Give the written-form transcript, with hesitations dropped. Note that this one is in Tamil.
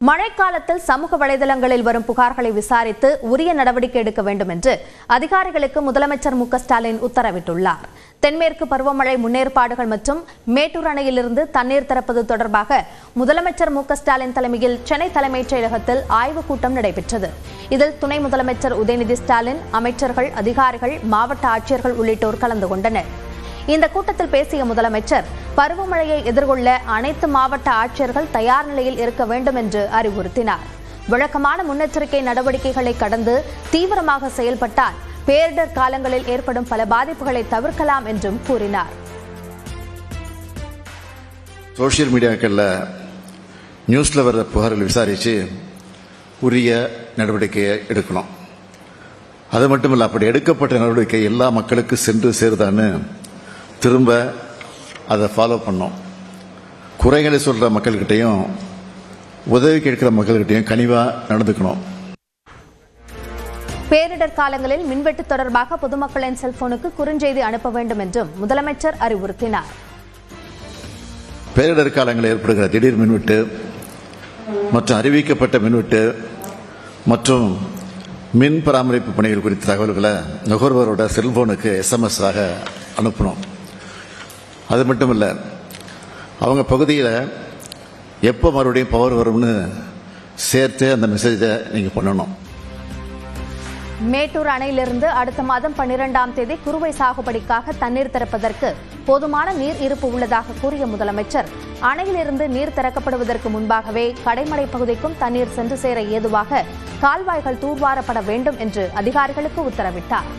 மழைக்காலத்தில் சமூக வலைதளங்களில் வரும் புகார்களை விசாரித்து உரிய நடவடிக்கை எடுக்க வேண்டும் என்று அதிகாரிகளுக்கு முதலமைச்சர் மு.க.ஸ்டாலின் உத்தரவிட்டுள்ளார். தென்மேற்கு பருவமழை முன்னேற்பாடுகள் மற்றும் மேட்டூர் அணையிலிருந்து தண்ணீர் திறப்பது தொடர்பாக முதலமைச்சர் மு.க.ஸ்டாலின் தலைமையில் சென்னை தலைமைச் செயலகத்தில் ஆய்வுக் கூட்டம் நடைபெற்றது. இதில் துணை முதலமைச்சர் உதயநிதி ஸ்டாலின், அமைச்சர்கள், அதிகாரிகள், மாவட்ட ஆட்சியர்கள் உள்ளிட்டோர் கலந்து கொண்டனர். இந்த கூட்டத்தில் பேசிய முதலமைச்சர், பருவமழையை எதிர்கொள்ள அனைத்து மாவட்ட ஆட்சியர்கள் தயார் நிலையில் இருக்க வேண்டும் என்று அறிவுறுத்தினார். வழக்கமான முன்னெச்சரிக்கை நடவடிக்கைகளை கடந்து தீவிரமாக செயல்பட்டால் பேரிடர் காலங்களில் ஏற்படும் பல பாதிப்புகளை தவிர்க்கலாம் என்றும் கூறினார். சோசியல் மீடியாக்களில் நியூஸ்ல வர்ற புகார்கள் விசாரித்து உரிய நடவடிக்கையை எடுக்கணும். அது மட்டுமல்ல, அப்படி எடுக்கப்பட்ட நடவடிக்கை எல்லா மக்களுக்கு சென்று சேருதான்னு திரும்ப அதை ஃபாலோ பண்ணோம். குறைகளை சொல்ற மக்கள்கிட்டையும் உதவி கேட்கிற மக்கள்கிட்டையும் கனிவா நடந்துக்கணும். பேரிடர் காலங்களில் மின்வெட்டு தொடர்பாக பொதுமக்களின் செல்போனுக்கு குறுஞ்செய்தி அனுப்ப வேண்டும் என்றும் முதலமைச்சர் அறிவுறுத்தினார். பேரிடர் காலங்களில் ஏற்படுகிற திடீர் மின்வெட்டு மற்றும் அறிவிக்கப்பட்ட மின்வெட்டு மற்றும் மின் பராமரிப்பு பணிகள் குறித்த தகவல்களை நுகர்வோரோட செல்போனுக்கு SMS ஆக அனுப்பணும். அது மட்டும் இல்லை, அவங்க பகுதியில் எப்போ மறுபடியும் பவர் வரும்னு சேர்த்து அந்த மெசேஜை நீங்கள் பண்ணணும். மேட்டூர் அணையிலிருந்து அடுத்த மாதம் 12ஆம் தேதி குறுவை சாகுபடிக்காக தண்ணீர் திறப்பதற்கு போதுமான நீர் இருப்பு உள்ளதாக கூறிய முதலமைச்சர், அணையிலிருந்து நீர் திறக்கப்படுவதற்கு முன்பாகவே கடைமடை பகுதிக்கும் தண்ணீர் சென்று சேர ஏதுவாக கால்வாய்கள் தூர்வாரப்பட வேண்டும் என்று அதிகாரிகளுக்கு உத்தரவிட்டார்.